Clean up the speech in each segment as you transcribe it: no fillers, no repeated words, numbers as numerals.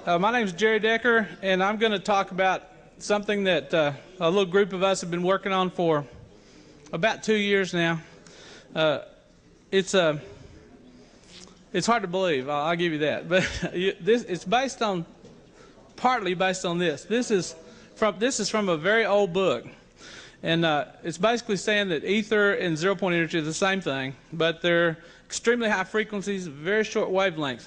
My name is Jerry Decker, and I'm going to talk about something that a little group of us have been working on for about 2 years now. It's hard to believe, I'll give you that, but it's based on, partly based on this. This is from a very old book, and it's basically saying that ether and zero-point energy are the same thing, but they're extremely high frequencies, very short wavelengths.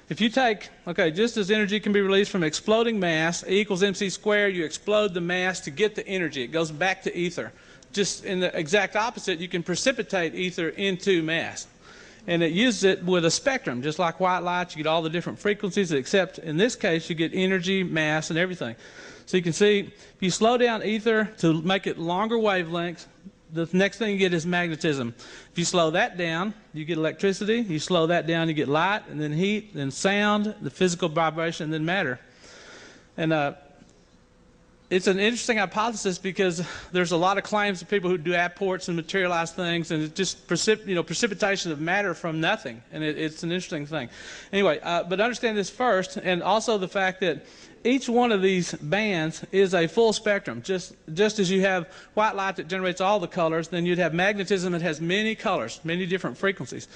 If you take, just as energy can be released from exploding mass, E equals mc squared, you explode the mass to get the energy. It goes back to ether. Just in the exact opposite, you can precipitate ether into mass. And it uses it with a spectrum, just like white light. You get all the different frequencies, except in this case, you get energy, mass, and everything. So you can see, if you slow down ether to make it longer wavelengths, the next thing you get is magnetism. If you slow that down, you get electricity. You slow that down, you get light, and then heat, then sound, the physical vibration, and then matter. And it's an interesting hypothesis because there's a lot of claims of people who do apports and materialize things, and it's just precipitation of matter from nothing. And it's an interesting thing. Anyway, but understand this first, and also the fact that each one of these bands is a full spectrum. Just as you have white light that generates all the colors, then you'd have magnetism that has many colors, many different frequencies.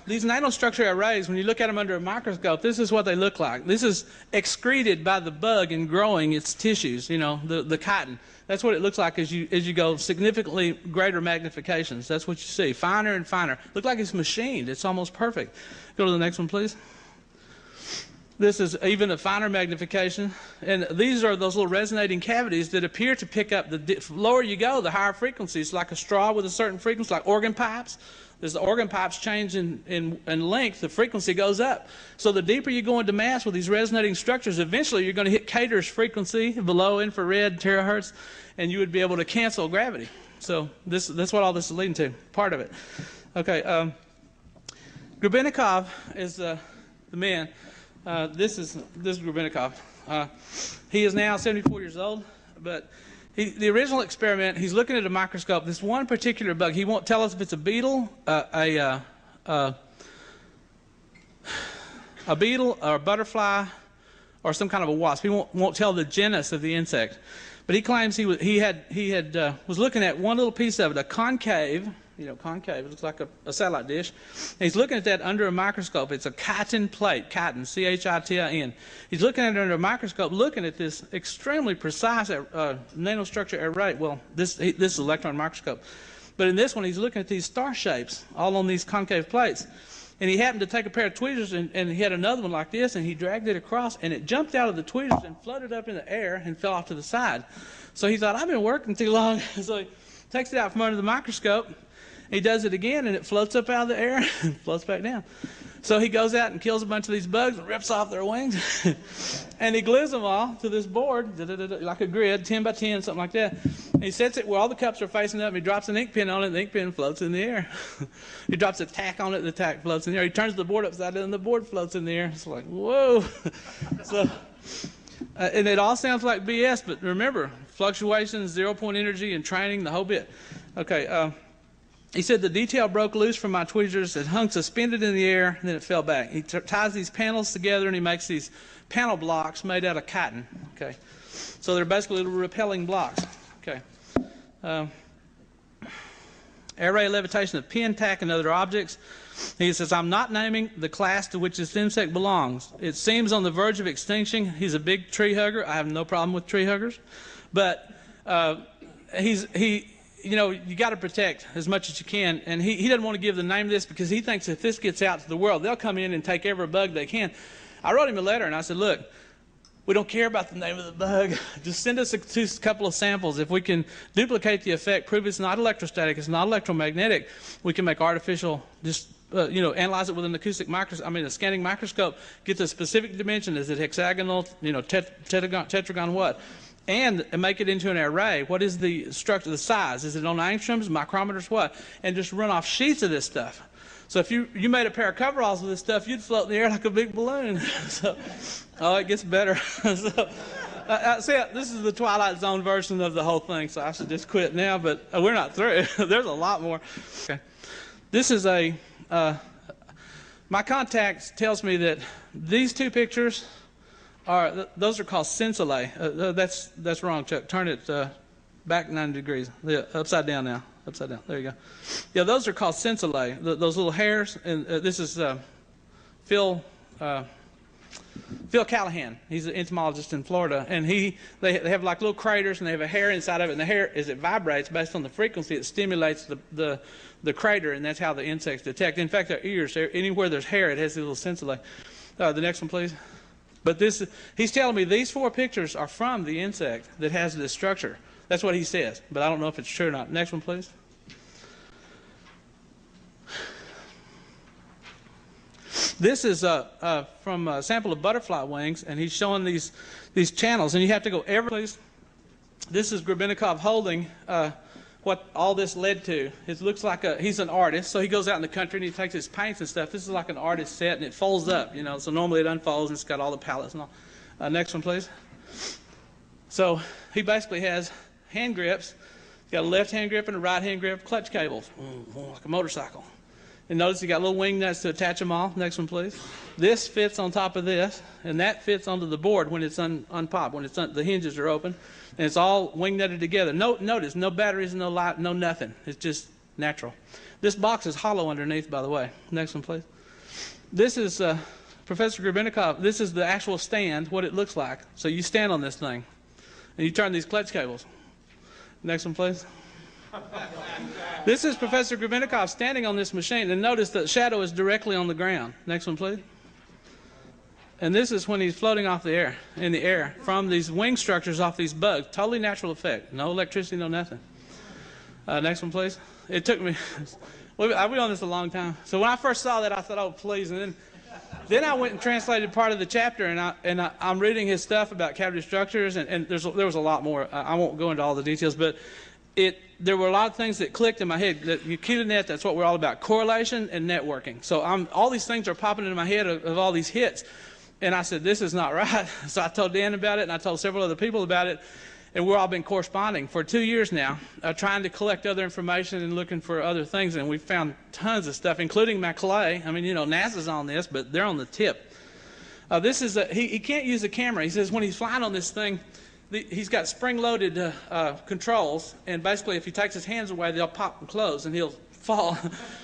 These nanostructure arrays, when you look at them under a microscope, this is what they look like. This is excreted by the bug in growing its tissues, the chitin. That's what it looks like as you go significantly greater magnifications. That's what you see, finer and finer. Look like it's machined. It's almost perfect. Go to the next one, please. This is even a finer magnification, and these are those little resonating cavities that appear to pick up the lower you go, the higher frequencies, like a straw with a certain frequency, like organ pipes. As the organ pipes change in length, the frequency goes up. So the deeper you go into mass with these resonating structures, eventually you're going to hit Cater's frequency below infrared terahertz, and you would be able to cancel gravity. So that's what all this is leading to, part of it. Okay, Grebennikov is the man. This is Grebennikov. He is now 74 years old, but the original experiment, he's looking at a microscope. This one particular bug, he won't tell us if it's a beetle, a beetle, or a butterfly, or some kind of a wasp. He won't tell the genus of the insect, but he claims he was looking at one little piece of it, a concave. Concave, it looks like a satellite dish. And he's looking at that under a microscope. It's a chitin plate, chitin, C-H-I-T-I-N. He's looking at it under a microscope, looking at this extremely precise nanostructure array. Well, this is an electron microscope. But in this one, he's looking at these star shapes, all on these concave plates. And he happened to take a pair of tweezers, and he had another one like this, and he dragged it across, and it jumped out of the tweezers and floated up in the air and fell off to the side. So he thought, I've been working too long. So he takes it out from under the microscope. He does it again, and it floats up out of the air and floats back down. So he goes out and kills a bunch of these bugs and rips off their wings. And he glues them all to this board, like a grid, 10 by 10, something like that. And he sets it where all the cups are facing up, and he drops an ink pen on it, and the ink pen floats in the air. He drops a tack on it, and the tack floats in the air. He turns the board upside down, and the board floats in the air. It's like, whoa. And it all sounds like BS, but remember, fluctuations, zero-point energy, and training, the whole bit. Okay. He said the detail broke loose from my tweezers. It hung suspended in the air, and then it fell back. He ties these panels together, and he makes these panel blocks made out of chitin. Okay, so they're basically little repelling blocks. Okay, array levitation of pin, tack, and other objects. He says, I'm not naming the class to which this insect belongs. It seems on the verge of extinction. He's a big tree hugger. I have no problem with tree huggers, but you got to protect as much as you can, and he doesn't want to give the name of this because he thinks if this gets out to the world, they'll come in and take every bug they can. I wrote him a letter, and I said, look, we don't care about the name of the bug. Just send us a couple of samples. If we can duplicate the effect, prove it's not electrostatic, it's not electromagnetic, we can make artificial, analyze it with an a scanning microscope, get the specific dimension. Is it hexagonal, tetragon, what? And make it into an array. What is the structure, the size? Is it on angstroms, micrometers, what? And just run off sheets of this stuff. So if you made a pair of coveralls with this stuff, you'd float in the air like a big balloon. It gets better. See, this is the Twilight Zone version of the whole thing, so I should just quit now, but we're not through. There's a lot more. Okay. This is my contact tells me that these two pictures those are called sensilae. That's wrong, Chuck. Turn it back 90 degrees. Yeah, upside down now. Upside down. There you go. Yeah, those are called sensilae. Those little hairs. And this is Phil Callahan. He's an entomologist in Florida, and they have like little craters, and they have a hair inside of it. And the hair, as it vibrates based on the frequency, it stimulates the crater, and that's how the insects detect. In fact, their ears, anywhere there's hair, it has these little sensilae. The next one, please. But he's telling me these 4 pictures are from the insect that has this structure. That's what he says, but I don't know if it's true or not. Next one, please. This is from a sample of butterfly wings, and he's showing these channels, and you have to go please. This is Grebennikov holding what all this led to. It looks like he's an artist, so he goes out in the country and he takes his paints and stuff. This is like an artist set, and it folds up, you know, so normally it unfolds and it's got all the palettes and all. Next one, please. So he basically has hand grips. He's got a left hand grip and a right hand grip, clutch cables, like a motorcycle. And notice he got little wing nuts to attach them all. Next one, please. This fits on top of this, and that fits onto the board when it's unpopped, when the hinges are open, and it's all wing nutted together. Notice, no batteries, no light, no nothing. It's just natural. This box is hollow underneath, by the way. Next one, please. This is Professor Grebennikov. This is the actual stand, what it looks like. So you stand on this thing, and you turn these clutch cables. Next one, please. This is Professor Grebennikov standing on this machine, and notice the shadow is directly on the ground. Next one, please. And this is when he's floating off in the air from these wing structures off these bugs. Totally natural effect. No electricity, no nothing. Next one, please. It took me, I've been on this a long time. So when I first saw that, I thought, oh, please. And then I went and translated part of the chapter, and I'm reading his stuff about cavity structures, and there was a lot more. I won't go into all the details, but there were a lot of things that clicked in my head. QNet, that's what we're all about, correlation and networking. So all these things are popping into my head of all these hits. And I said, this is not right. So I told Dan about it, and I told several other people about it, and we've all been corresponding for 2 years now, trying to collect other information and looking for other things. And we've found tons of stuff, including Maclay. I mean, you know, NASA's on this, but they're on the tip. This is he can't use a camera. He says when he's flying on this thing, he's got spring-loaded controls, and basically if he takes his hands away, they'll pop and close, and he'll fall.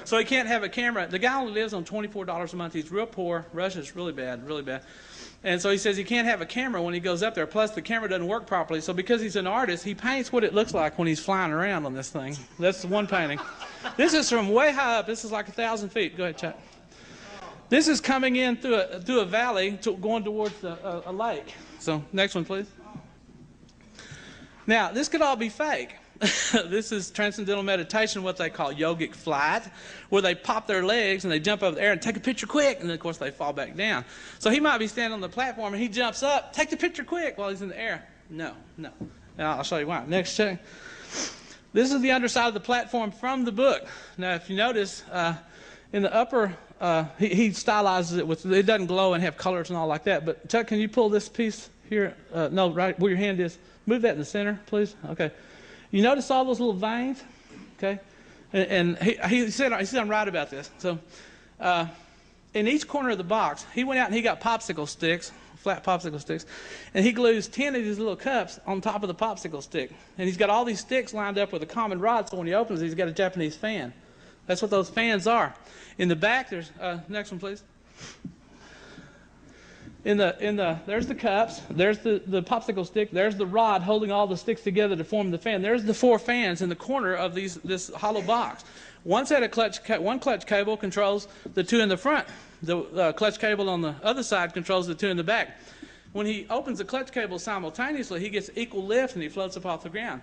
So he can't have a camera. The guy only lives on $24 a month. He's real poor. Russia's really bad, really bad. And so he says he can't have a camera when he goes up there. Plus, the camera doesn't work properly. So because he's an artist, he paints what it looks like when he's flying around on this thing. That's the one painting. This is from way high up. This is like 1,000 feet. Go ahead, Chuck. This is coming in through a valley going towards a lake. So next one, please. Now, this could all be fake. This is transcendental meditation, what they call yogic flight, where they pop their legs and they jump over the air and take a picture quick, and then, of course, they fall back down. So he might be standing on the platform, and he jumps up, take the picture quick while he's in the air. No. And I'll show you why. Next, check. This is the underside of the platform from the book. Now, if you notice, in the upper, he stylizes it with, it doesn't glow and have colors and all like that. But, Chuck, can you pull this piece here? No, right where your hand is. Move that in the center, please. Okay. You notice all those little veins? Okay. And he said I'm right about this. So in each corner of the box, he went out and he got popsicle sticks, flat popsicle sticks, and he glues 10 of these little cups on top of the popsicle stick. And he's got all these sticks lined up with a common rod, so when he opens it, he's got a Japanese fan. That's what those fans are. In the back, there's, next one, please. There's the cups, there's the popsicle stick, there's the rod holding all the sticks together to form the fan. There's the 4 fans in the corner of this hollow box. One clutch cable controls the 2 in the front. The clutch cable on the other side controls the 2 in the back. When he opens the clutch cable simultaneously, he gets equal lift and he floats up off the ground.